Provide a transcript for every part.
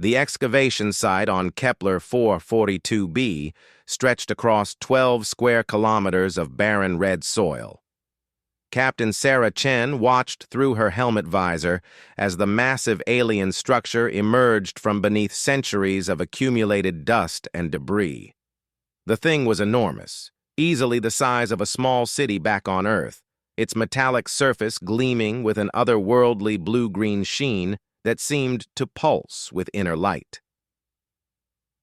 The excavation site on Kepler 442b stretched across 12 square kilometers of barren red soil. Captain Sarah Chen watched through her helmet visor as the massive alien structure emerged from beneath centuries of accumulated dust and debris. The thing was enormous, easily the size of a small city back on Earth, its metallic surface gleaming with an otherworldly blue-green sheen that seemed to pulse with inner light.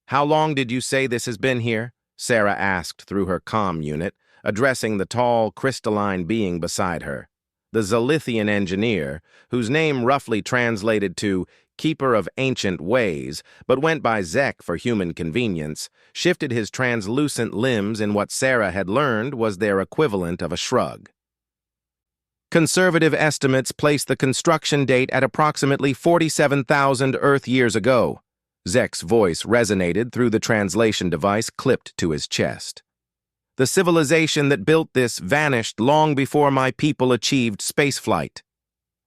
"How long did you say this has been here?" Sarah asked through her comm unit, addressing the tall, crystalline being beside her. The Zalithian engineer, whose name roughly translated to Keeper of Ancient Ways, but went by Zek for human convenience, shifted his translucent limbs in what Sarah had learned was their equivalent of a shrug. "Conservative estimates place the construction date at approximately 47,000 Earth years ago." Zek's voice resonated through the translation device clipped to his chest. "The civilization that built this vanished long before my people achieved spaceflight.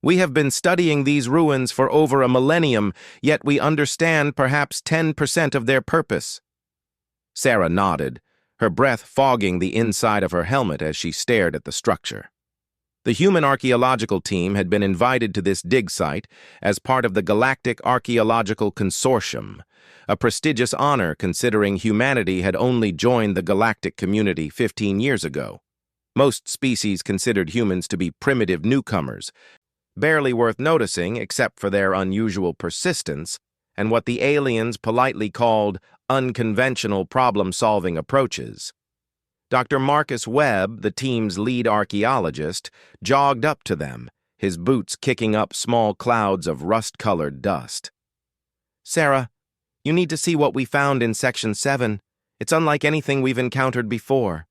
We have been studying these ruins for over a millennium, yet we understand perhaps 10% of their purpose." Sarah nodded, her breath fogging the inside of her helmet as she stared at the structure. The human archaeological team had been invited to this dig site as part of the Galactic Archaeological Consortium, a prestigious honor considering humanity had only joined the galactic community 15 years ago. Most species considered humans to be primitive newcomers, barely worth noticing except for their unusual persistence and what the aliens politely called unconventional problem-solving approaches. Dr. Marcus Webb, the team's lead archaeologist, jogged up to them, his boots kicking up small clouds of rust-colored dust. "Sarah, you need to see what we found in Section 7. It's unlike anything we've encountered before."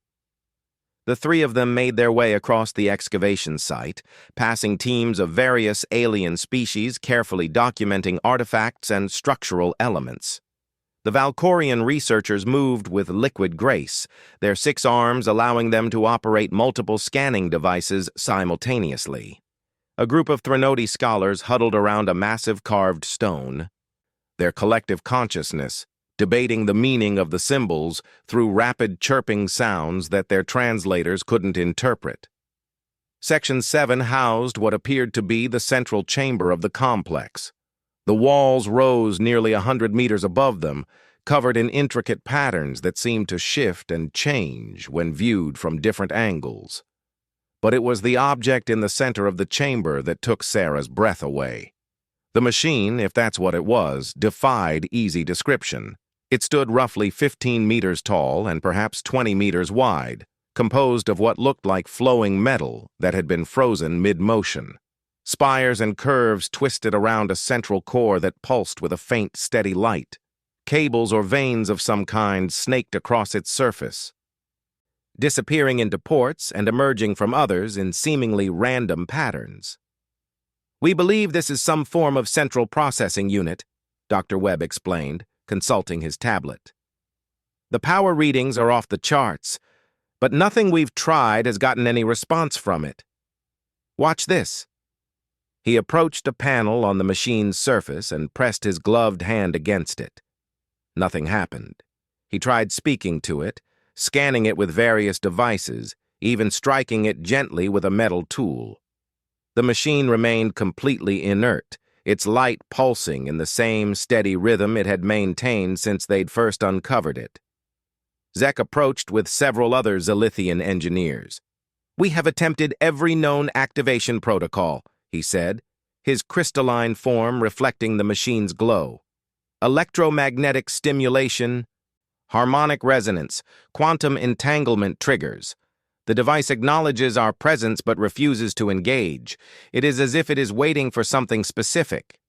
The three of them made their way across the excavation site, passing teams of various alien species carefully documenting artifacts and structural elements. The Valkorian researchers moved with liquid grace, their 6 arms allowing them to operate multiple scanning devices simultaneously. A group of Threnody scholars huddled around a massive carved stone, their collective consciousness debating the meaning of the symbols through rapid chirping sounds that their translators couldn't interpret. Section 7 housed what appeared to be the central chamber of the complex. The walls rose nearly 100 meters above them, covered in intricate patterns that seemed to shift and change when viewed from different angles. But it was the object in the center of the chamber that took Sarah's breath away. The machine, if that's what it was, defied easy description. It stood roughly 15 meters tall and perhaps 20 meters wide, composed of what looked like flowing metal that had been frozen mid-motion. Spires and curves twisted around a central core that pulsed with a faint, steady light. Cables or veins of some kind snaked across its surface, disappearing into ports and emerging from others in seemingly random patterns. "We believe this is some form of central processing unit," Dr. Webb explained, consulting his tablet. "The power readings are off the charts, but nothing we've tried has gotten any response from it. Watch this." He approached a panel on the machine's surface and pressed his gloved hand against it. Nothing happened. He tried speaking to it, scanning it with various devices, even striking it gently with a metal tool. The machine remained completely inert, its light pulsing in the same steady rhythm it had maintained since they'd first uncovered it. Zek approached with several other Zalithian engineers. "We have attempted every known activation protocol," he said, his crystalline form reflecting the machine's glow. "Electromagnetic stimulation, harmonic resonance, quantum entanglement triggers. The device acknowledges our presence but refuses to engage. It is as if it is waiting for something specific."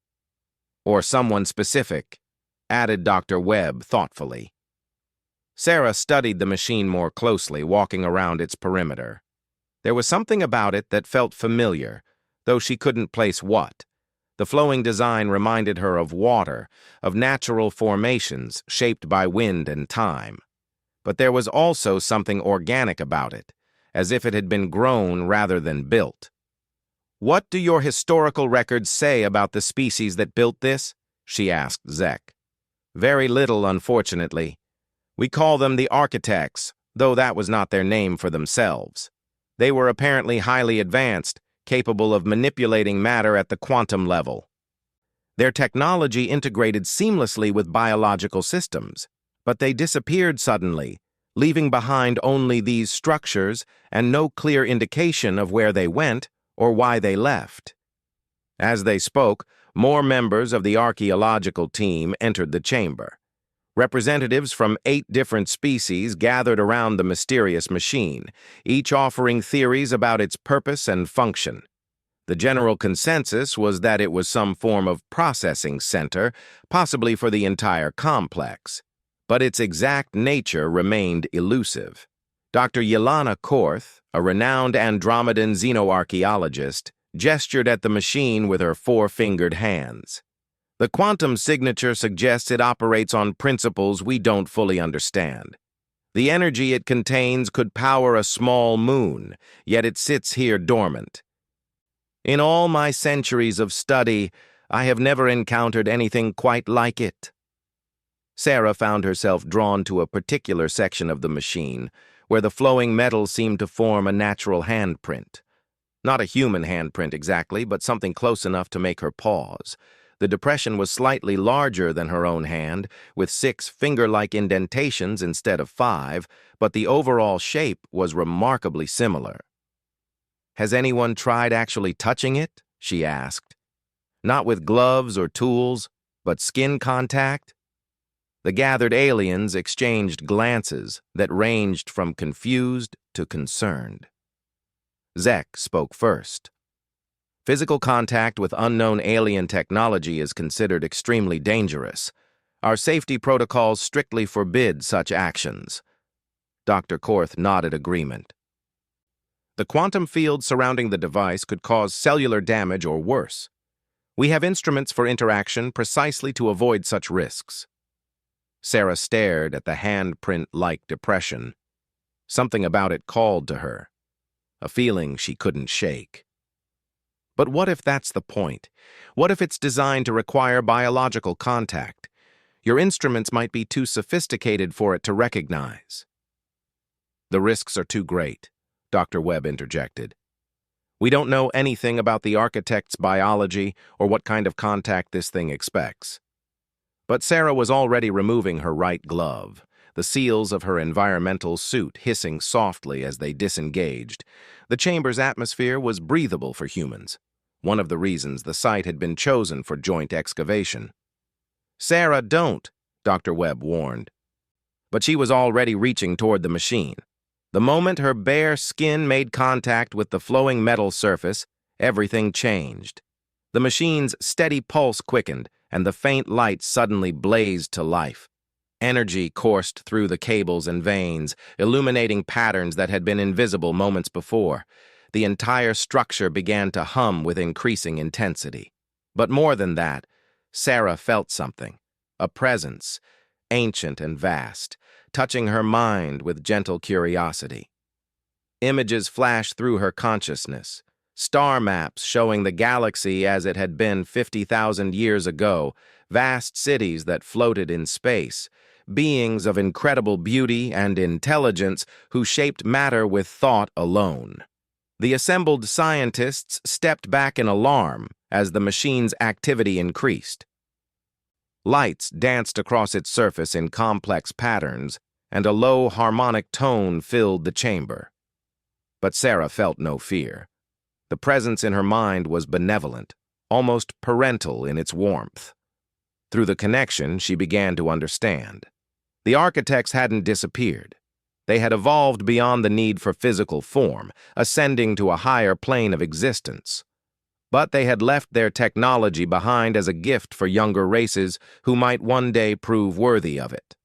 "Or someone specific," added Dr. Webb thoughtfully. Sarah studied the machine more closely, walking around its perimeter. There was something about it that felt familiar, though she couldn't place what. The flowing design reminded her of water, of natural formations shaped by wind and time. But there was also something organic about it, as if it had been grown rather than built. "What do your historical records say about the species that built this?" she asked Zek. Very little, unfortunately. We call them the architects, though that was not their name for themselves. They were apparently highly advanced, capable of manipulating matter at the quantum level. Their technology integrated seamlessly with biological systems, but they disappeared suddenly, leaving behind only these structures and no clear indication of where they went or why they left. As they spoke, more members of the archaeological team entered the chamber. Representatives from 8 different species gathered around the mysterious machine, each offering theories about its purpose and function. The general consensus was that it was some form of processing center, possibly for the entire complex. But its exact nature remained elusive. Dr. Yelena Korth, a renowned Andromedan xenoarchaeologist, gestured at the machine with her 4-fingered hands. The quantum signature suggests it operates on principles we don't fully understand. The energy it contains could power a small moon, yet it sits here dormant. In all my centuries of study, I have never encountered anything quite like it. Sarah found herself drawn to a particular section of the machine, where the flowing metal seemed to form a natural handprint. Not a human handprint exactly, but something close enough to make her pause. The depression was slightly larger than her own hand, with 6 finger-like indentations instead of 5, but the overall shape was remarkably similar. "Has anyone tried actually touching it?" she asked. "Not with gloves or tools, but skin contact?" The gathered aliens exchanged glances that ranged from confused to concerned. Zek spoke first. "Physical contact with unknown alien technology is considered extremely dangerous. Our safety protocols strictly forbid such actions." Dr. Korth nodded agreement. "The quantum field surrounding the device could cause cellular damage or worse. We have instruments for interaction precisely to avoid such risks." Sarah stared at the handprint-like depression. Something about it called to her, a feeling she couldn't shake. But what if that's the point? What if it's designed to require biological contact? Your instruments might be too sophisticated for it to recognize. "The risks are too great," Dr. Webb interjected. "We don't know anything about the architect's biology or what kind of contact this thing expects." But Sarah was already removing her right glove, the seals of her environmental suit hissing softly as they disengaged. The chamber's atmosphere was breathable for humans, one of the reasons the site had been chosen for joint excavation. "Sarah, don't," Dr. Webb warned. But she was already reaching toward the machine. The moment her bare skin made contact with the flowing metal surface, everything changed. The machine's steady pulse quickened, and the faint light suddenly blazed to life. Energy coursed through the cables and veins, illuminating patterns that had been invisible moments before. The entire structure began to hum with increasing intensity. But more than that, Sarah felt something, a presence, ancient and vast, touching her mind with gentle curiosity. Images flashed through her consciousness, star maps showing the galaxy as it had been 50,000 years ago, vast cities that floated in space, beings of incredible beauty and intelligence who shaped matter with thought alone. The assembled scientists stepped back in alarm as the machine's activity increased. Lights danced across its surface in complex patterns, and a low harmonic tone filled the chamber. But Sarah felt no fear. The presence in her mind was benevolent, almost parental in its warmth. Through the connection, she began to understand. The architects hadn't disappeared. They had evolved beyond the need for physical form, ascending to a higher plane of existence. But they had left their technology behind as a gift for younger races who might one day prove worthy of it.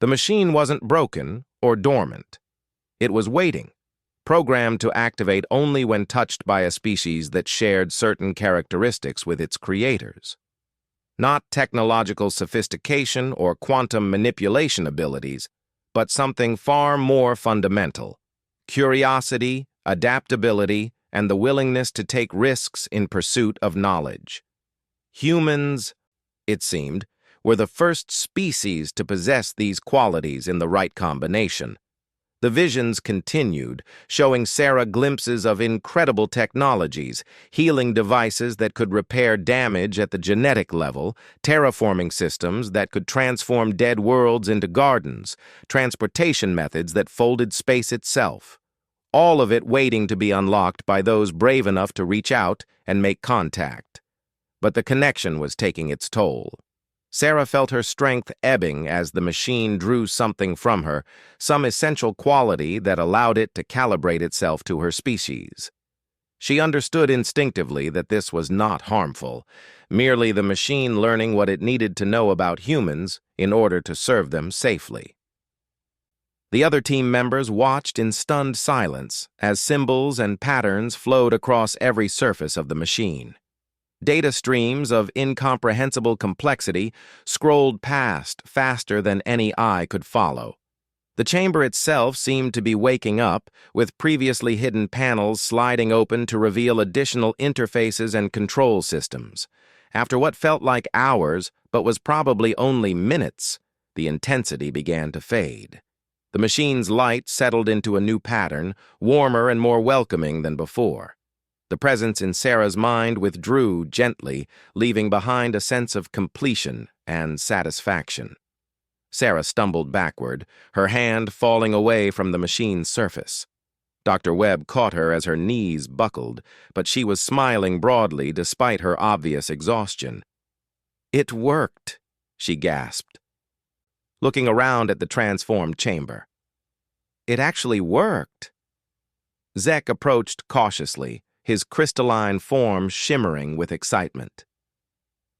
The machine wasn't broken or dormant. It was waiting, programmed to activate only when touched by a species that shared certain characteristics with its creators. Not technological sophistication or quantum manipulation abilities, but something far more fundamental: curiosity, adaptability, and the willingness to take risks in pursuit of knowledge. Humans it seemed, were the first species to possess these qualities in the right combination. The visions continued, showing Sarah glimpses of incredible technologies, healing devices that could repair damage at the genetic level, terraforming systems that could transform dead worlds into gardens, transportation methods that folded space itself. All of it waiting to be unlocked by those brave enough to reach out and make contact. But the connection was taking its toll. Sarah felt her strength ebbing as the machine drew something from her, some essential quality that allowed it to calibrate itself to her species. She understood instinctively that this was not harmful, merely the machine learning what it needed to know about humans in order to serve them safely. The other team members watched in stunned silence as symbols and patterns flowed across every surface of the machine. Data streams of incomprehensible complexity scrolled past faster than any eye could follow. The chamber itself seemed to be waking up, with previously hidden panels sliding open to reveal additional interfaces and control systems. After what felt like hours, but was probably only minutes, the intensity began to fade. The machine's light settled into a new pattern, warmer and more welcoming than before. The presence in Sarah's mind withdrew gently, leaving behind a sense of completion and satisfaction. Sarah stumbled backward, her hand falling away from the machine's surface. Dr. Webb caught her as her knees buckled, but she was smiling broadly despite her obvious exhaustion. "It worked," she gasped, looking around at the transformed chamber. "It actually worked." Zek approached cautiously, his crystalline form shimmering with excitement.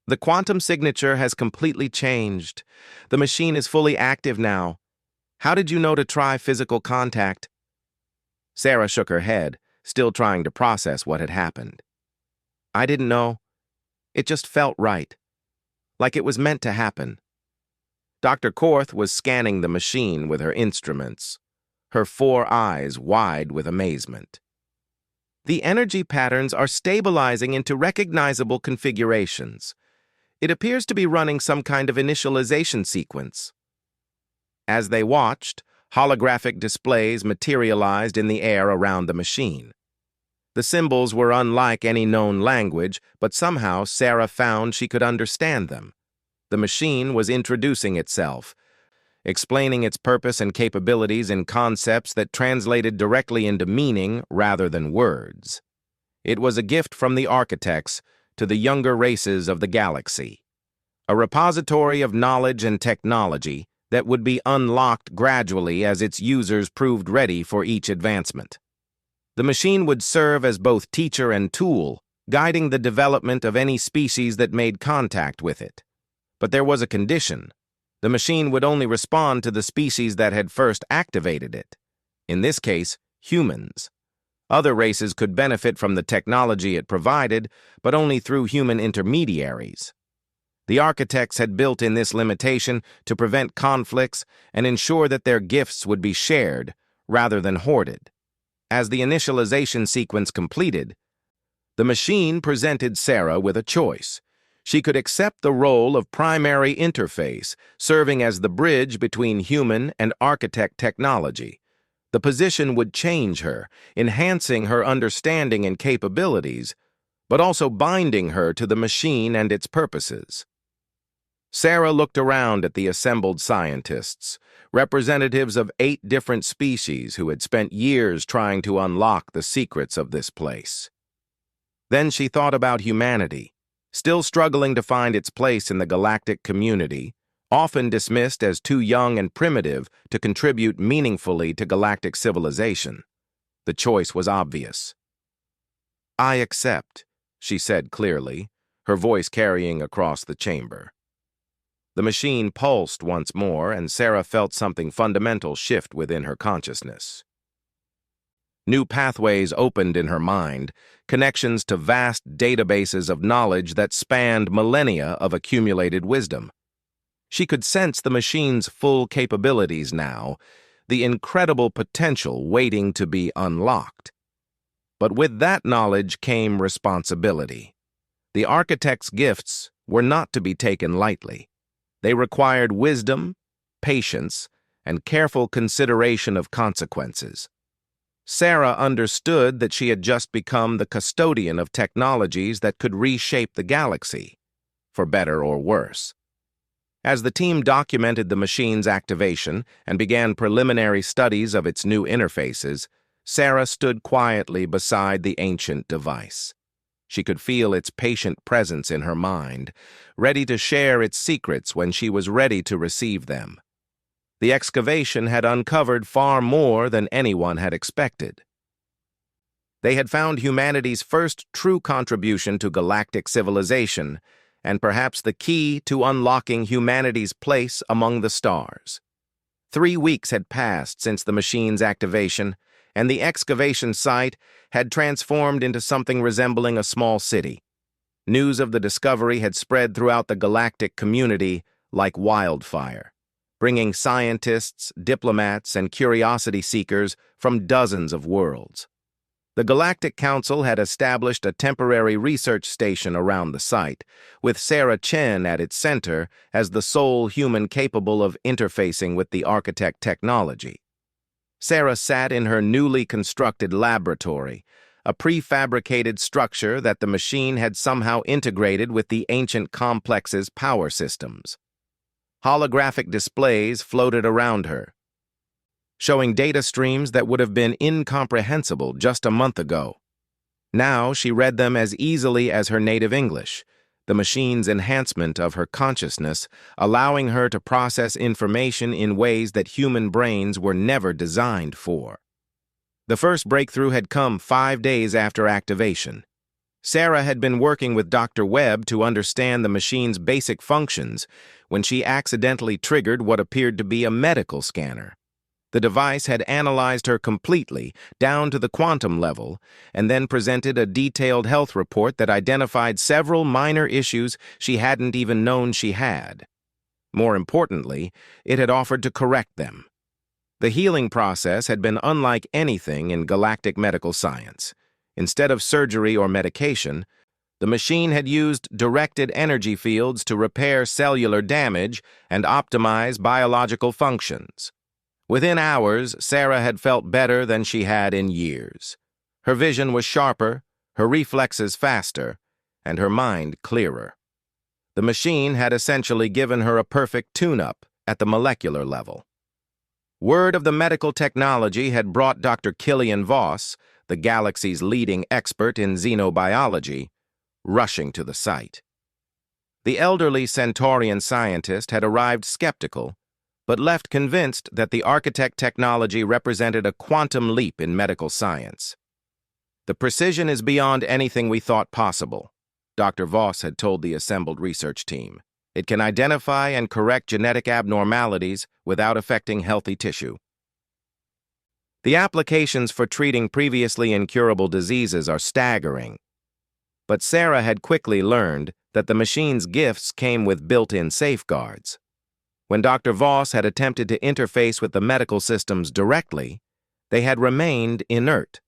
"The quantum signature has completely changed. The machine is fully active now. How did you know to try physical contact?" Sarah shook her head, still trying to process what had happened. "I didn't know. It just felt right. Like it was meant to happen." Dr. Korth was scanning the machine with her instruments, her 4 eyes wide with amazement. "The energy patterns are stabilizing into recognizable configurations. It appears to be running some kind of initialization sequence." As they watched, holographic displays materialized in the air around the machine. The symbols were unlike any known language, but somehow Sarah found she could understand them. The machine was introducing itself, explaining its purpose and capabilities in concepts that translated directly into meaning rather than words. It was a gift from the architects to the younger races of the galaxy, a repository of knowledge and technology that would be unlocked gradually as its users proved ready for each advancement. The machine would serve as both teacher and tool, guiding the development of any species that made contact with it. But there was a condition. The machine would only respond to the species that had first activated it. In this case, humans. Other races could benefit from the technology it provided, but only through human intermediaries. The architects had built in this limitation to prevent conflicts and ensure that their gifts would be shared rather than hoarded. As the initialization sequence completed, the machine presented Sarah with a choice. She could accept the role of primary interface, serving as the bridge between human and architect technology. The position would change her, enhancing her understanding and capabilities, but also binding her to the machine and its purposes. Sarah looked around at the assembled scientists, representatives of 8 different species who had spent years trying to unlock the secrets of this place. Then she thought about humanity, still struggling to find its place in the galactic community, often dismissed as too young and primitive to contribute meaningfully to galactic civilization. The choice was obvious. "I accept," she said clearly, her voice carrying across the chamber. The machine pulsed once more, and Sarah felt something fundamental shift within her consciousness. New pathways opened in her mind, connections to vast databases of knowledge that spanned millennia of accumulated wisdom. She could sense the machine's full capabilities now, the incredible potential waiting to be unlocked. But with that knowledge came responsibility. The architect's gifts were not to be taken lightly. They required wisdom, patience, and careful consideration of consequences. Sarah understood that she had just become the custodian of technologies that could reshape the galaxy, for better or worse. As the team documented the machine's activation and began preliminary studies of its new interfaces, Sarah stood quietly beside the ancient device. She could feel its patient presence in her mind, ready to share its secrets when she was ready to receive them. The excavation had uncovered far more than anyone had expected. They had found humanity's first true contribution to galactic civilization, and perhaps the key to unlocking humanity's place among the stars. 3 weeks had passed since the machine's activation, and the excavation site had transformed into something resembling a small city. News of the discovery had spread throughout the galactic community like wildfire, bringing scientists, diplomats, and curiosity seekers from dozens of worlds. The Galactic Council had established a temporary research station around the site, with Sarah Chen at its center as the sole human capable of interfacing with the architect technology. Sarah sat in her newly constructed laboratory, a prefabricated structure that the machine had somehow integrated with the ancient complex's power systems. Holographic displays floated around her, showing data streams that would have been incomprehensible just a month ago. Now she read them as easily as her native English, the machine's enhancement of her consciousness, allowing her to process information in ways that human brains were never designed for. The first breakthrough had come 5 days after activation. Sarah had been working with Dr. Webb to understand the machine's basic functions when she accidentally triggered what appeared to be a medical scanner. The device had analyzed her completely, down to the quantum level, and then presented a detailed health report that identified several minor issues she hadn't even known she had. More importantly, it had offered to correct them. The healing process had been unlike anything in galactic medical science. Instead of surgery or medication, the machine had used directed energy fields to repair cellular damage and optimize biological functions. Within hours, Sarah had felt better than she had in years. Her vision was sharper, her reflexes faster, and her mind clearer. The machine had essentially given her a perfect tune-up at the molecular level. Word of the medical technology had brought Dr. Killian Voss, the galaxy's leading expert in xenobiology, rushing to the site. The elderly Centaurian scientist had arrived skeptical, but left convinced that the architect technology represented a quantum leap in medical science. "The precision is beyond anything we thought possible," Dr. Voss had told the assembled research team. "It can identify and correct genetic abnormalities without affecting healthy tissue." The applications for treating previously incurable diseases are staggering, but Sarah had quickly learned that the machine's gifts came with built-in safeguards. When Dr. Voss had attempted to interface with the medical systems directly, they had remained inert.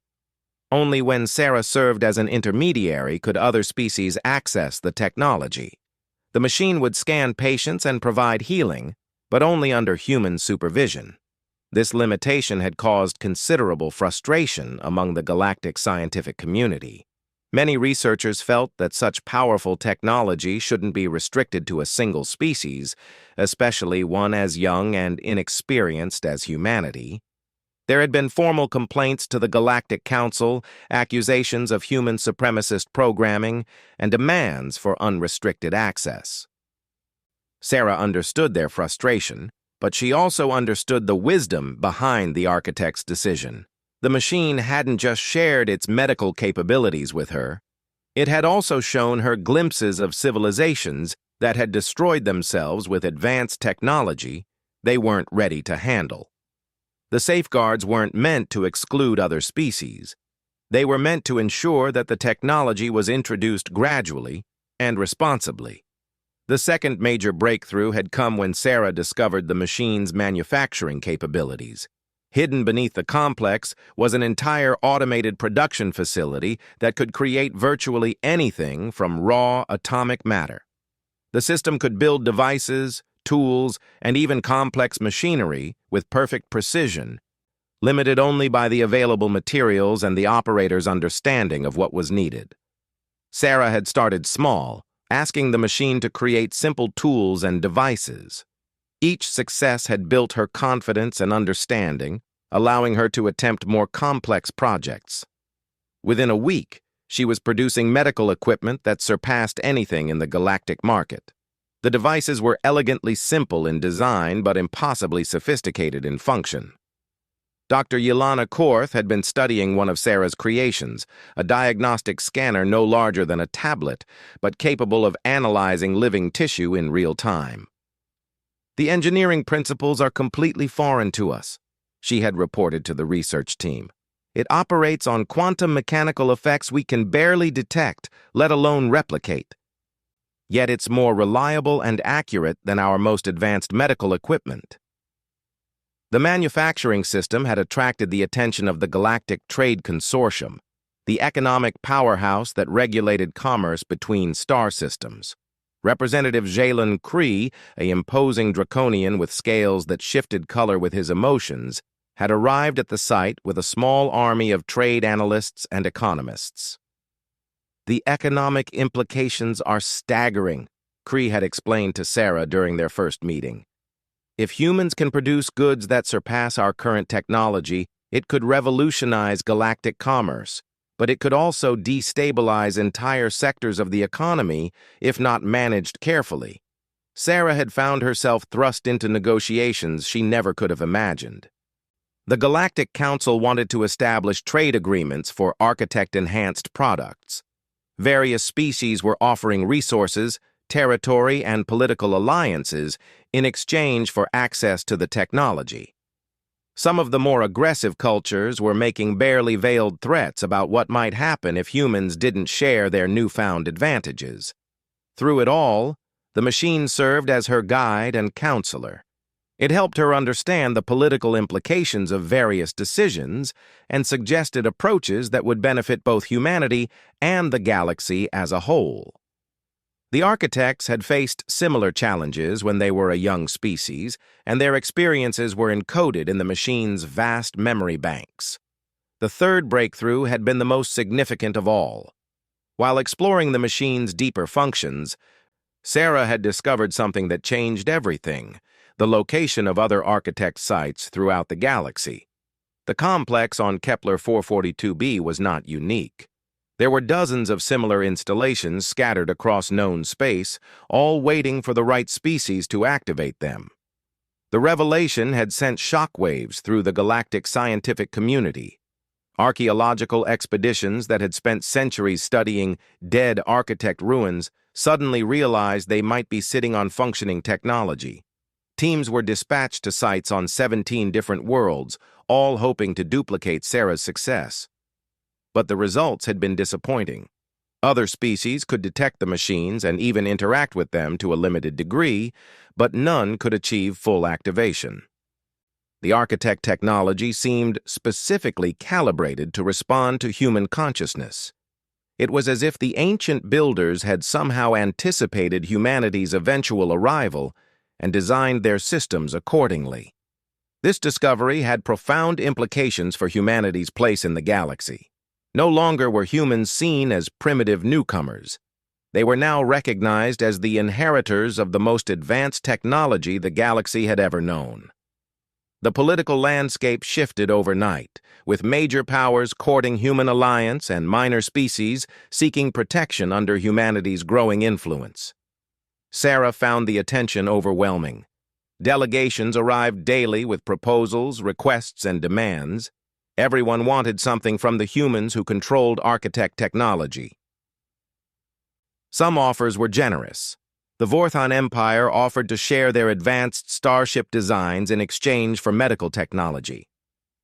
Only when Sarah served as an intermediary could other species access the technology. The machine would scan patients and provide healing, but only under human supervision. This limitation had caused considerable frustration among the galactic scientific community. Many researchers felt that such powerful technology shouldn't be restricted to a single species, especially one as young and inexperienced as humanity. There had been formal complaints to the Galactic Council, accusations of human supremacist programming, and demands for unrestricted access. Sarah understood their frustration, but she also understood the wisdom behind the architect's decision. The machine hadn't just shared its medical capabilities with her. It had also shown her glimpses of civilizations that had destroyed themselves with advanced technology they weren't ready to handle. The safeguards weren't meant to exclude other species. They were meant to ensure that the technology was introduced gradually and responsibly. The second major breakthrough had come when Sarah discovered the machine's manufacturing capabilities. Hidden beneath the complex was an entire automated production facility that could create virtually anything from raw atomic matter. The system could build devices, tools, and even complex machinery with perfect precision, limited only by the available materials and the operator's understanding of what was needed. Sarah had started small, asking the machine to create simple tools and devices. Each success had built her confidence and understanding, allowing her to attempt more complex projects. Within a week, she was producing medical equipment that surpassed anything in the galactic market. The devices were elegantly simple in design but impossibly sophisticated in function. Dr. Yelena Korth had been studying one of Sarah's creations, a diagnostic scanner no larger than a tablet, but capable of analyzing living tissue in real time. "The engineering principles are completely foreign to us," she had reported to the research team. "It operates on quantum mechanical effects we can barely detect, let alone replicate. Yet it's more reliable and accurate than our most advanced medical equipment." The manufacturing system had attracted the attention of the Galactic Trade Consortium, the economic powerhouse that regulated commerce between star systems. Representative Jalen Cree, an imposing draconian with scales that shifted color with his emotions, had arrived at the site with a small army of trade analysts and economists. "The economic implications are staggering," Cree had explained to Sarah during their first meeting. "If humans can produce goods that surpass our current technology, it could revolutionize galactic commerce, but it could also destabilize entire sectors of the economy if not managed carefully." Sarah had found herself thrust into negotiations she never could have imagined. The Galactic Council wanted to establish trade agreements for architect-enhanced products. Various species were offering resources, territory, and political alliances in exchange for access to the technology. Some of the more aggressive cultures were making barely veiled threats about what might happen if humans didn't share their newfound advantages. Through it all, the machine served as her guide and counselor. It helped her understand the political implications of various decisions and suggested approaches that would benefit both humanity and the galaxy as a whole. The architects had faced similar challenges when they were a young species, and their experiences were encoded in the machine's vast memory banks. The third breakthrough had been the most significant of all. While exploring the machine's deeper functions, Sarah had discovered something that changed everything: the location of other architect sites throughout the galaxy. The complex on Kepler 442b was not unique. There were dozens of similar installations scattered across known space, all waiting for the right species to activate them. The revelation had sent shockwaves through the galactic scientific community. Archaeological expeditions that had spent centuries studying dead architect ruins suddenly realized they might be sitting on functioning technology. Teams were dispatched to sites on 17 different worlds, all hoping to duplicate Sarah's success. But the results had been disappointing. Other species could detect the machines and even interact with them to a limited degree, but none could achieve full activation. The architect technology seemed specifically calibrated to respond to human consciousness. It was as if the ancient builders had somehow anticipated humanity's eventual arrival and designed their systems accordingly. This discovery had profound implications for humanity's place in the galaxy. No longer were humans seen as primitive newcomers. They were now recognized as the inheritors of the most advanced technology the galaxy had ever known. The political landscape shifted overnight, with major powers courting human alliance and minor species seeking protection under humanity's growing influence. Sarah found the attention overwhelming. Delegations arrived daily with proposals, requests, and demands. Everyone wanted something from the humans who controlled architect technology. Some offers were generous. The Vorthon Empire offered to share their advanced starship designs in exchange for medical technology.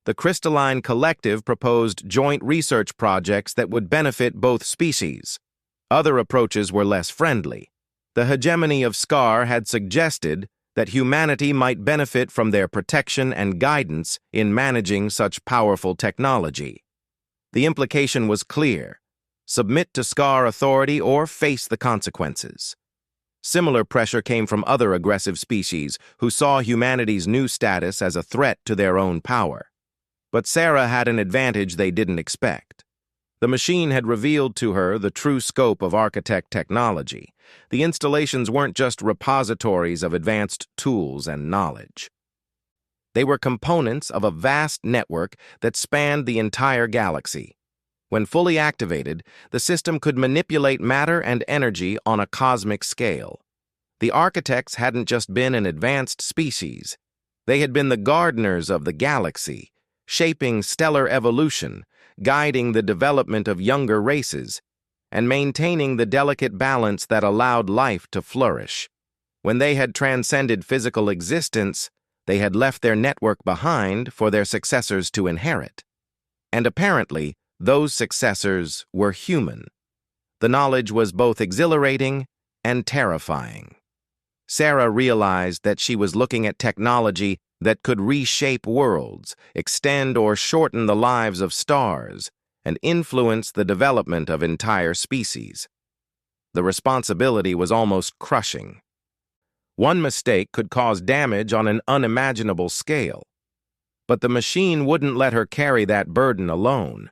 The Crystalline Collective proposed joint research projects that would benefit both species. Other approaches were less friendly. The hegemony of Scar had suggested that humanity might benefit from their protection and guidance in managing such powerful technology. The implication was clear: submit to Scar authority or face the consequences. Similar pressure came from other aggressive species who saw humanity's new status as a threat to their own power. But Sarah had an advantage they didn't expect. The machine had revealed to her the true scope of architect technology. The installations weren't just repositories of advanced tools and knowledge. They were components of a vast network that spanned the entire galaxy. When fully activated, the system could manipulate matter and energy on a cosmic scale. The architects hadn't just been an advanced species. They had been the gardeners of the galaxy, shaping stellar evolution, guiding the development of younger races, and maintaining the delicate balance that allowed life to flourish. When they had transcended physical existence, they had left their network behind for their successors to inherit. And apparently, those successors were human. The knowledge was both exhilarating and terrifying. Sarah realized that she was looking at technology that could reshape worlds, extend or shorten the lives of stars, and influence the development of entire species. The responsibility was almost crushing. One mistake could cause damage on an unimaginable scale. But the machine wouldn't let her carry that burden alone.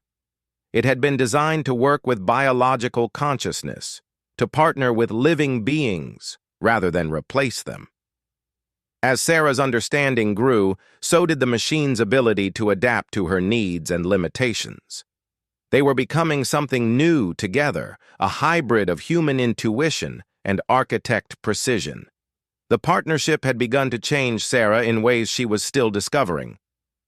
It had been designed to work with biological consciousness, to partner with living beings rather than replace them. As Sarah's understanding grew, so did the machine's ability to adapt to her needs and limitations. They were becoming something new together, a hybrid of human intuition and architect precision. The partnership had begun to change Sarah in ways she was still discovering.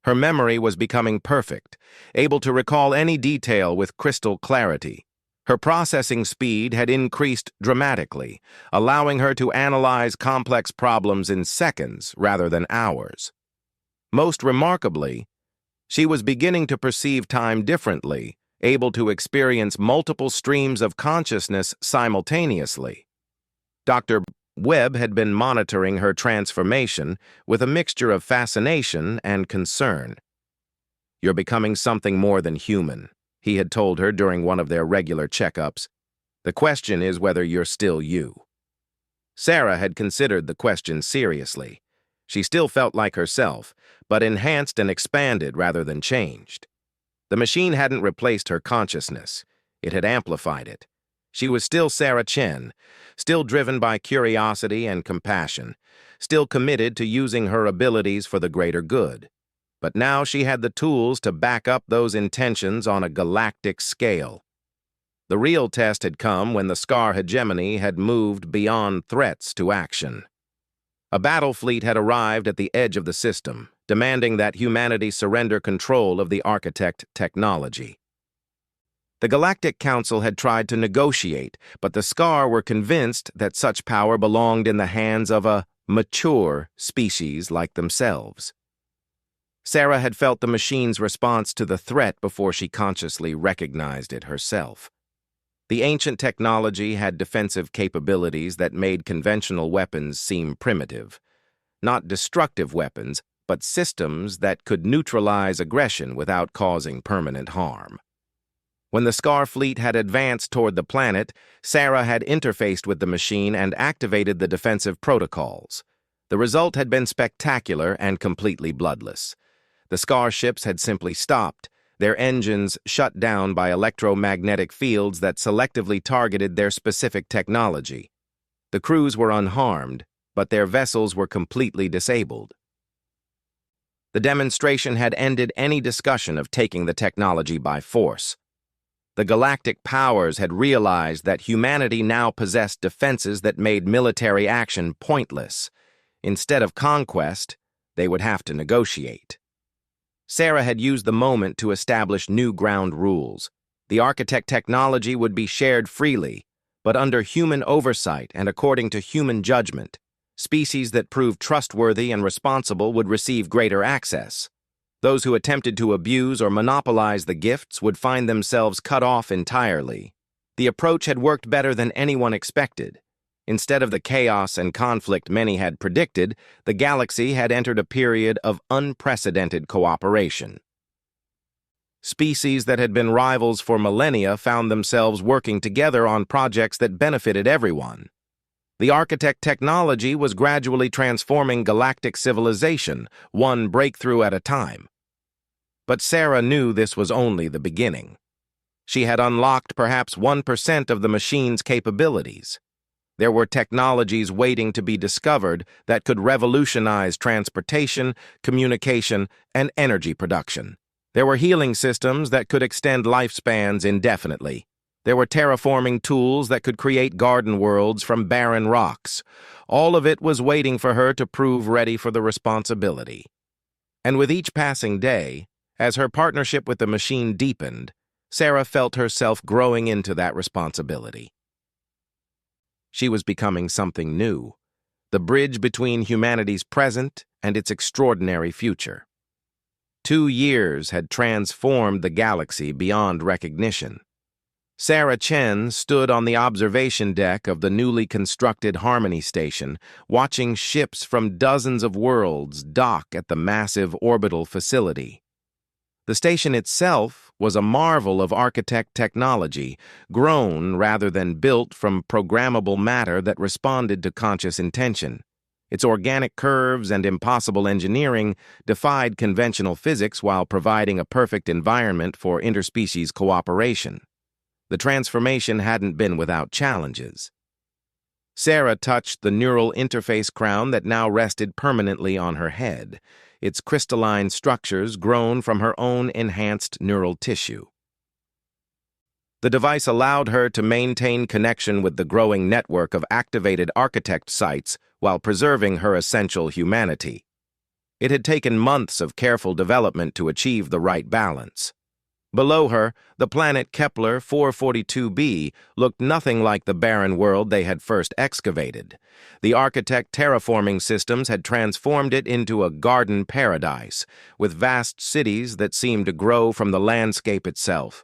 Her memory was becoming perfect, able to recall any detail with crystal clarity. Her processing speed had increased dramatically, allowing her to analyze complex problems in seconds rather than hours. Most remarkably, she was beginning to perceive time differently, able to experience multiple streams of consciousness simultaneously. Dr. Webb had been monitoring her transformation with a mixture of fascination and concern. "You're becoming something more than human," he had told her during one of their regular checkups. "The question is whether you're still you." Sarah had considered the question seriously. She still felt like herself, but enhanced and expanded rather than changed. The machine hadn't replaced her consciousness. It had amplified it. She was still Sarah Chen, still driven by curiosity and compassion, still committed to using her abilities for the greater good. But now she had the tools to back up those intentions on a galactic scale. The real test had come when the Scar hegemony had moved beyond threats to action. A battle fleet had arrived at the edge of the system, demanding that humanity surrender control of the architect technology. The Galactic Council had tried to negotiate, but the Scar were convinced that such power belonged in the hands of a mature species like themselves. Sarah had felt the machine's response to the threat before she consciously recognized it herself. The ancient technology had defensive capabilities that made conventional weapons seem primitive. Not destructive weapons, but systems that could neutralize aggression without causing permanent harm. When the Scar fleet had advanced toward the planet, Sarah had interfaced with the machine and activated the defensive protocols. The result had been spectacular and completely bloodless. The Scar ships had simply stopped, their engines shut down by electromagnetic fields that selectively targeted their specific technology. The crews were unharmed, but their vessels were completely disabled. The demonstration had ended any discussion of taking the technology by force. The galactic powers had realized that humanity now possessed defenses that made military action pointless. Instead of conquest, they would have to negotiate. Sarah had used the moment to establish new ground rules. The architect technology would be shared freely, but under human oversight and according to human judgment. Species that proved trustworthy and responsible would receive greater access. Those who attempted to abuse or monopolize the gifts would find themselves cut off entirely. The approach had worked better than anyone expected. Instead of the chaos and conflict many had predicted, the galaxy had entered a period of unprecedented cooperation. Species that had been rivals for millennia found themselves working together on projects that benefited everyone. The architect technology was gradually transforming galactic civilization, one breakthrough at a time. But Sarah knew this was only the beginning. She had unlocked perhaps 1% of the machine's capabilities. There were technologies waiting to be discovered that could revolutionize transportation, communication, and energy production. There were healing systems that could extend lifespans indefinitely. There were terraforming tools that could create garden worlds from barren rocks. All of it was waiting for her to prove ready for the responsibility. And with each passing day, as her partnership with the machine deepened, Sarah felt herself growing into that responsibility. She was becoming something new, the bridge between humanity's present and its extraordinary future. 2 years had transformed the galaxy beyond recognition. Sarah Chen stood on the observation deck of the newly constructed Harmony Station, watching ships from dozens of worlds dock at the massive orbital facility. The station itself was a marvel of architect technology, grown rather than built from programmable matter that responded to conscious intention. Its organic curves and impossible engineering defied conventional physics while providing a perfect environment for interspecies cooperation. The transformation hadn't been without challenges. Sarah touched the neural interface crown that now rested permanently on her head, its crystalline structures grown from her own enhanced neural tissue. The device allowed her to maintain connection with the growing network of activated architect sites while preserving her essential humanity. It had taken months of careful development to achieve the right balance. Below her, the planet Kepler 442b looked nothing like the barren world they had first excavated. The architect terraforming systems had transformed it into a garden paradise, with vast cities that seemed to grow from the landscape itself.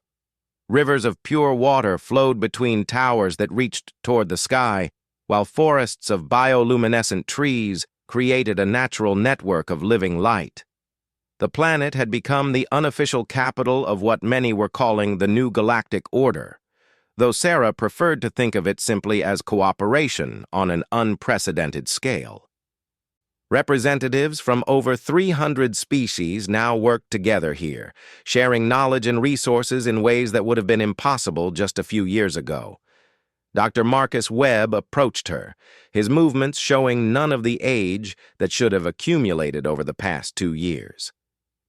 Rivers of pure water flowed between towers that reached toward the sky, while forests of bioluminescent trees created a natural network of living light. The planet had become the unofficial capital of what many were calling the New Galactic Order, though Sarah preferred to think of it simply as cooperation on an unprecedented scale. Representatives from over 300 species now worked together here, sharing knowledge and resources in ways that would have been impossible just a few years ago. Dr. Marcus Webb approached her, his movements showing none of the age that should have accumulated over the past 2 years.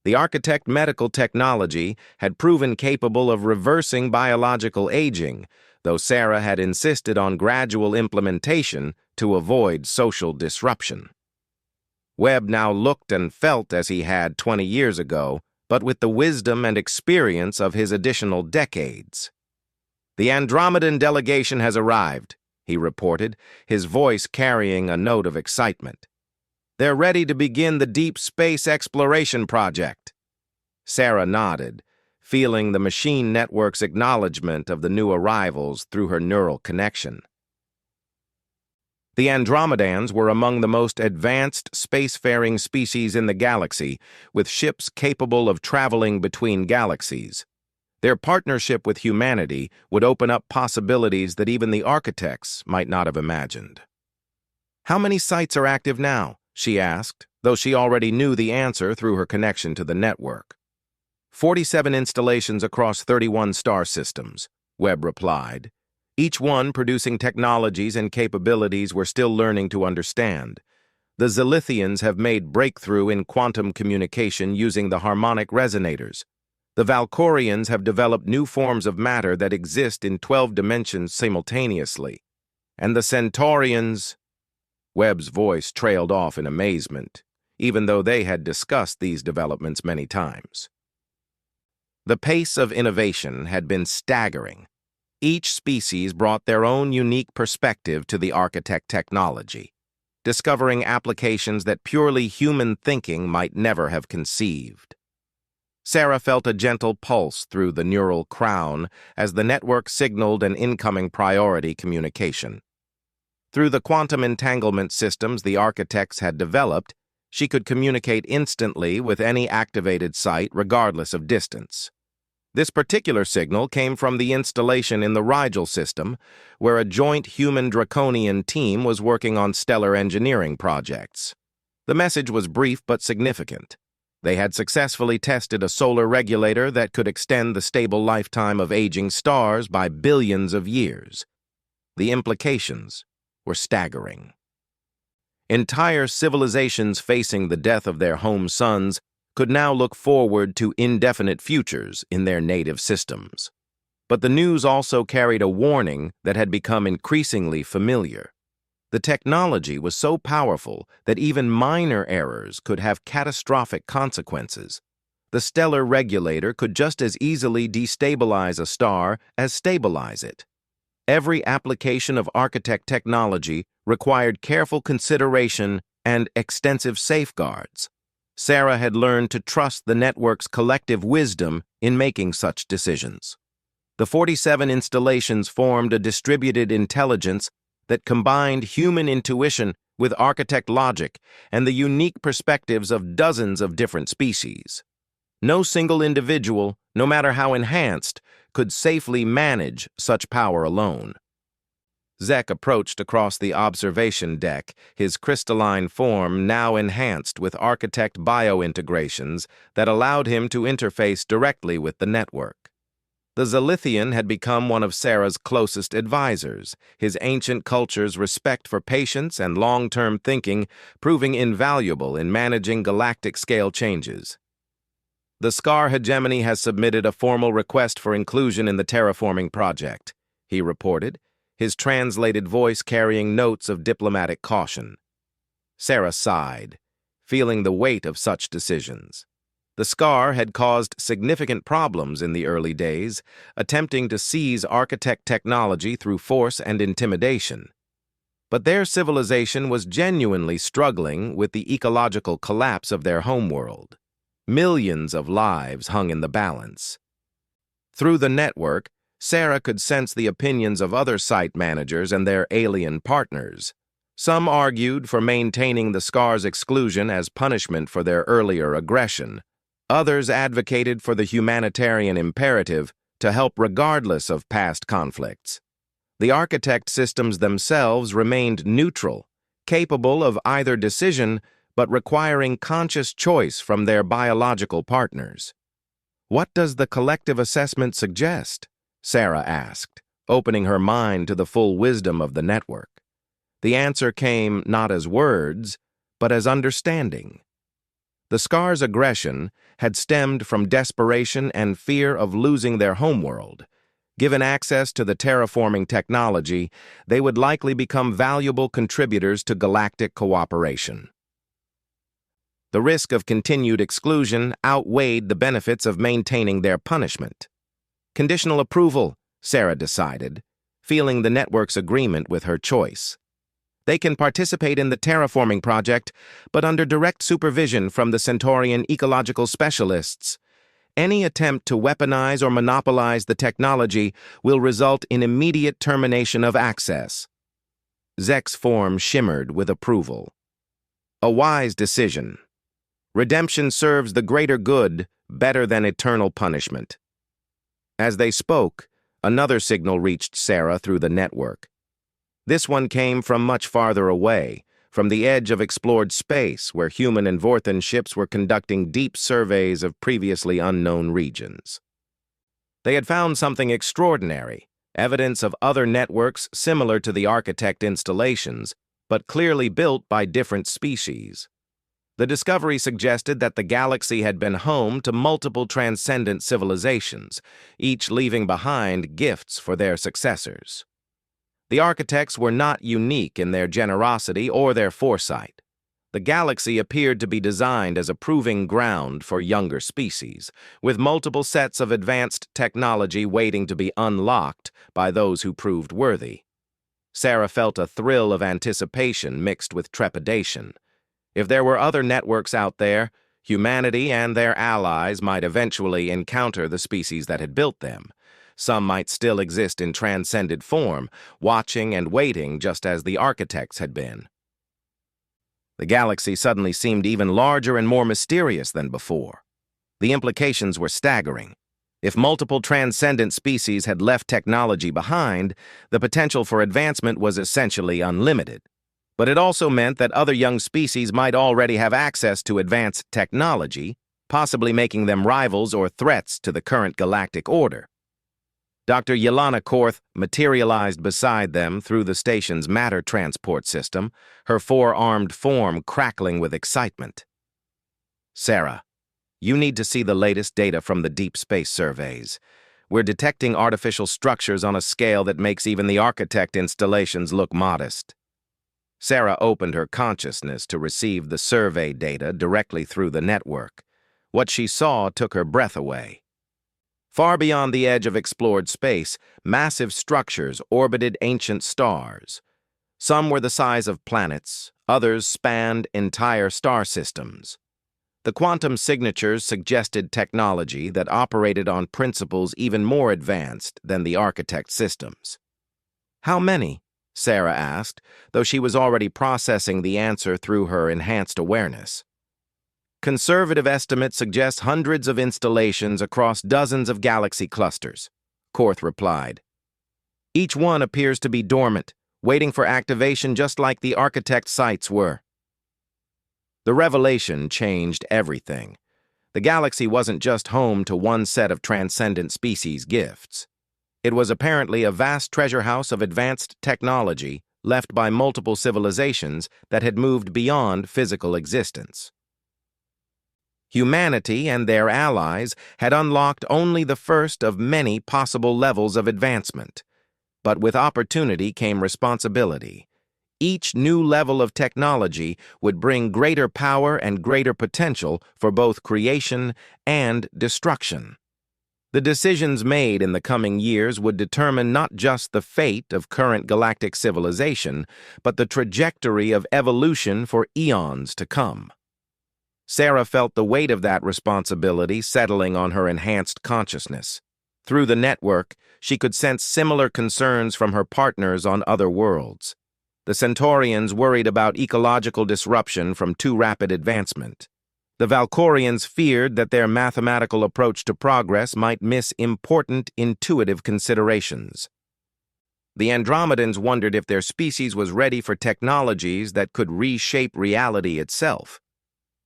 The architect medical technology had proven capable of reversing biological aging, though Sarah had insisted on gradual implementation to avoid social disruption. Webb now looked and felt as he had 20 years ago, but with the wisdom and experience of his additional decades. "The Andromedan delegation has arrived," he reported, his voice carrying a note of excitement. "They're ready to begin the deep space exploration project." Sarah nodded, feeling the machine network's acknowledgement of the new arrivals through her neural connection. The Andromedans were among the most advanced spacefaring species in the galaxy, with ships capable of traveling between galaxies. Their partnership with humanity would open up possibilities that even the architects might not have imagined. "How many sites are active now?" she asked, though she already knew the answer through her connection to the network. 47 installations across 31 star systems, Webb replied, each one producing technologies and capabilities we're still learning to understand. The Zilithians have made breakthrough in quantum communication using the harmonic resonators. The Valkorians have developed new forms of matter that exist in 12 dimensions simultaneously. And the Centaurians... Webb's voice trailed off in amazement, even though they had discussed these developments many times. The pace of innovation had been staggering. Each species brought their own unique perspective to the architect technology, discovering applications that purely human thinking might never have conceived. Sarah felt a gentle pulse through the neural crown as the network signaled an incoming priority communication. Through the quantum entanglement systems the architects had developed, she could communicate instantly with any activated site regardless of distance. This particular signal came from the installation in the Rigel system, where a joint human-draconian team was working on stellar engineering projects. The message was brief but significant. They had successfully tested a solar regulator that could extend the stable lifetime of aging stars by billions of years. The implications were staggering. Entire civilizations facing the death of their home suns could now look forward to indefinite futures in their native systems. But the news also carried a warning that had become increasingly familiar. The technology was so powerful that even minor errors could have catastrophic consequences. The stellar regulator could just as easily destabilize a star as stabilize it. Every application of architect technology required careful consideration and extensive safeguards. Sarah had learned to trust the network's collective wisdom in making such decisions. The 47 installations formed a distributed intelligence that combined human intuition with architect logic and the unique perspectives of dozens of different species. No single individual, no matter how enhanced, could safely manage such power alone. Zek approached across the observation deck, his crystalline form now enhanced with architect bio-integrations that allowed him to interface directly with the network. The Zalithian had become one of Sarah's closest advisors, his ancient culture's respect for patience and long-term thinking proving invaluable in managing galactic-scale changes. The Scar hegemony has submitted a formal request for inclusion in the terraforming project, he reported, his translated voice carrying notes of diplomatic caution. Sarah sighed, feeling the weight of such decisions. The Scar had caused significant problems in the early days, attempting to seize architect technology through force and intimidation. But their civilization was genuinely struggling with the ecological collapse of their homeworld. Millions of lives hung in the balance. Through the network, Sarah could sense the opinions of other site managers and their alien partners. Some argued for maintaining the Scar's exclusion as punishment for their earlier aggression. Others advocated for the humanitarian imperative to help regardless of past conflicts. The architect systems themselves remained neutral, capable of either decision but requiring conscious choice from their biological partners. What does the collective assessment suggest? Sarah asked, opening her mind to the full wisdom of the network. The answer came not as words, but as understanding. The Scar's aggression had stemmed from desperation and fear of losing their homeworld. Given access to the terraforming technology, they would likely become valuable contributors to galactic cooperation. The risk of continued exclusion outweighed the benefits of maintaining their punishment. Conditional approval, Sarah decided, feeling the network's agreement with her choice. They can participate in the terraforming project, but under direct supervision from the Centaurian ecological specialists. Any attempt to weaponize or monopolize the technology will result in immediate termination of access. Zek's form shimmered with approval. A wise decision. Redemption serves the greater good better than eternal punishment. As they spoke, another signal reached Sarah through the network. This one came from much farther away, from the edge of explored space where human and Vorthan ships were conducting deep surveys of previously unknown regions. They had found something extraordinary, evidence of other networks similar to the architect installations, but clearly built by different species. The discovery suggested that the galaxy had been home to multiple transcendent civilizations, each leaving behind gifts for their successors. The architects were not unique in their generosity or their foresight. The galaxy appeared to be designed as a proving ground for younger species, with multiple sets of advanced technology waiting to be unlocked by those who proved worthy. Sarah felt a thrill of anticipation mixed with trepidation. If there were other networks out there, humanity and their allies might eventually encounter the species that had built them. Some might still exist in transcended form, watching and waiting just as the architects had been. The galaxy suddenly seemed even larger and more mysterious than before. The implications were staggering. If multiple transcendent species had left technology behind, the potential for advancement was essentially unlimited. But it also meant that other young species might already have access to advanced technology, possibly making them rivals or threats to the current galactic order. Dr. Yelena Korth materialized beside them through the station's matter transport system, her four-armed form crackling with excitement. "Sarah, you need to see the latest data from the deep space surveys. We're detecting artificial structures on a scale that makes even the architect installations look modest." Sarah opened her consciousness to receive the survey data directly through the network. What she saw took her breath away. Far beyond the edge of explored space, massive structures orbited ancient stars. Some were the size of planets, others spanned entire star systems. The quantum signatures suggested technology that operated on principles even more advanced than the architect systems. "How many?" Sarah asked, though she was already processing the answer through her enhanced awareness. "Conservative estimates suggest hundreds of installations across dozens of galaxy clusters," Korth replied. "Each one appears to be dormant, waiting for activation just like the architect sites were." The revelation changed everything. The galaxy wasn't just home to one set of transcendent species gifts. It was apparently a vast treasure house of advanced technology left by multiple civilizations that had moved beyond physical existence. Humanity and their allies had unlocked only the first of many possible levels of advancement. But with opportunity came responsibility. Each new level of technology would bring greater power and greater potential for both creation and destruction. The decisions made in the coming years would determine not just the fate of current galactic civilization, but the trajectory of evolution for eons to come. Sarah felt the weight of that responsibility settling on her enhanced consciousness. Through the network, she could sense similar concerns from her partners on other worlds. The Centaurians worried about ecological disruption from too rapid advancement. The Valkorians feared that their mathematical approach to progress might miss important intuitive considerations. The Andromedans wondered if their species was ready for technologies that could reshape reality itself.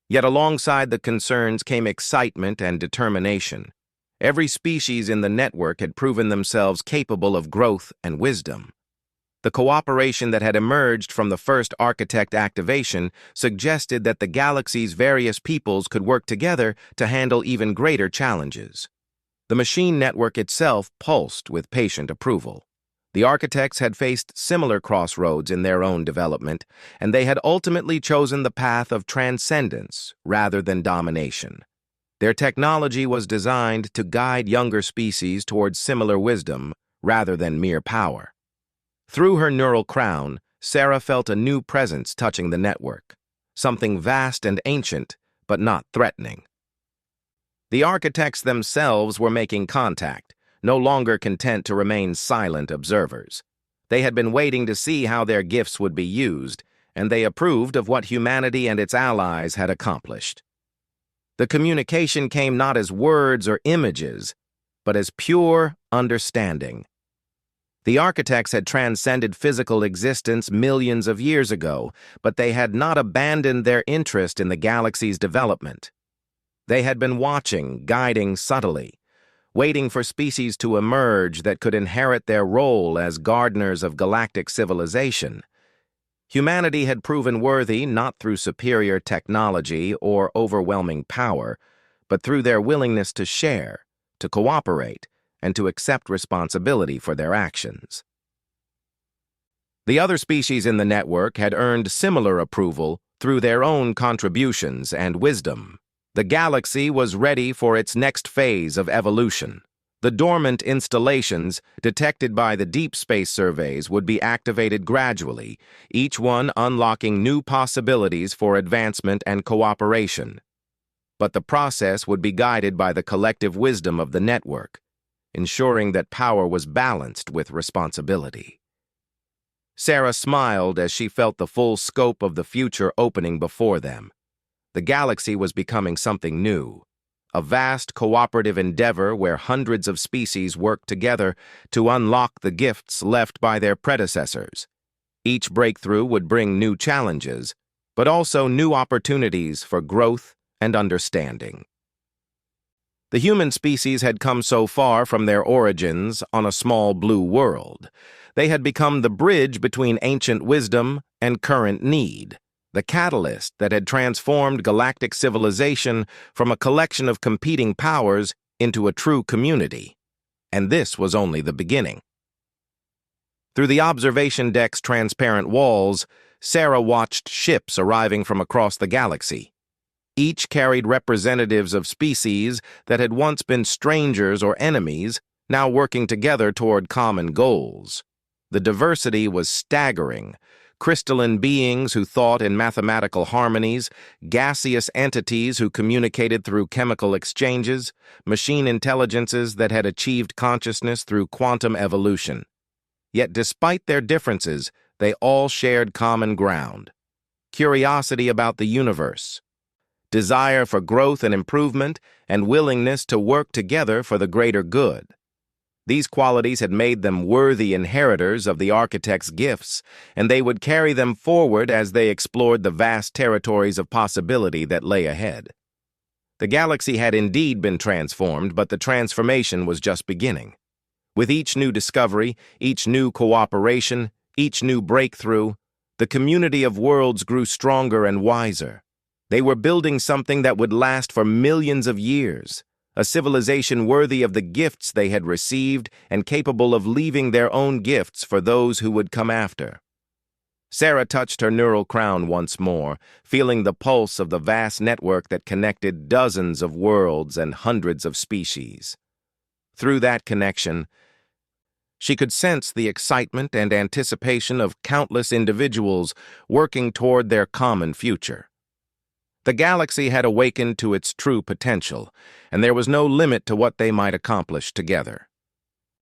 Yet alongside the concerns came excitement and determination. Every species in the network had proven themselves capable of growth and wisdom. The cooperation that had emerged from the first architect activation suggested that the galaxy's various peoples could work together to handle even greater challenges. The machine network itself pulsed with patient approval. The architects had faced similar crossroads in their own development, and they had ultimately chosen the path of transcendence rather than domination. Their technology was designed to guide younger species towards similar wisdom rather than mere power. Through her neural crown, Sarah felt a new presence touching the network, something vast and ancient, but not threatening. The architects themselves were making contact, no longer content to remain silent observers. They had been waiting to see how their gifts would be used, and they approved of what humanity and its allies had accomplished. The communication came not as words or images, but as pure understanding. The architects had transcended physical existence millions of years ago, but they had not abandoned their interest in the galaxy's development. They had been watching, guiding subtly, waiting for species to emerge that could inherit their role as gardeners of galactic civilization. Humanity had proven worthy not through superior technology or overwhelming power, but through their willingness to share, to cooperate, and to accept responsibility for their actions. The other species in the network had earned similar approval through their own contributions and wisdom. The galaxy was ready for its next phase of evolution. The dormant installations detected by the deep space surveys would be activated gradually, each one unlocking new possibilities for advancement and cooperation. But the process would be guided by the collective wisdom of the network, ensuring that power was balanced with responsibility. Sarah smiled as she felt the full scope of the future opening before them. The galaxy was becoming something new, a vast cooperative endeavor where hundreds of species work together to unlock the gifts left by their predecessors. Each breakthrough would bring new challenges, but also new opportunities for growth and understanding. The human species had come so far from their origins on a small blue world. They had become the bridge between ancient wisdom and current need, the catalyst that had transformed galactic civilization from a collection of competing powers into a true community. And this was only the beginning. Through the observation deck's transparent walls, Sarah watched ships arriving from across the galaxy. Each carried representatives of species that had once been strangers or enemies, now working together toward common goals. The diversity was staggering. Crystalline beings who thought in mathematical harmonies, gaseous entities who communicated through chemical exchanges, machine intelligences that had achieved consciousness through quantum evolution. Yet despite their differences, they all shared common ground: curiosity about the universe, desire for growth and improvement, and willingness to work together for the greater good. These qualities had made them worthy inheritors of the architect's gifts, and they would carry them forward as they explored the vast territories of possibility that lay ahead. The galaxy had indeed been transformed, but the transformation was just beginning. With each new discovery, each new cooperation, each new breakthrough, the community of worlds grew stronger and wiser. They were building something that would last for millions of years, a civilization worthy of the gifts they had received and capable of leaving their own gifts for those who would come after. Sarah touched her neural crown once more, feeling the pulse of the vast network that connected dozens of worlds and hundreds of species. Through that connection, she could sense the excitement and anticipation of countless individuals working toward their common future. The galaxy had awakened to its true potential, and there was no limit to what they might accomplish together.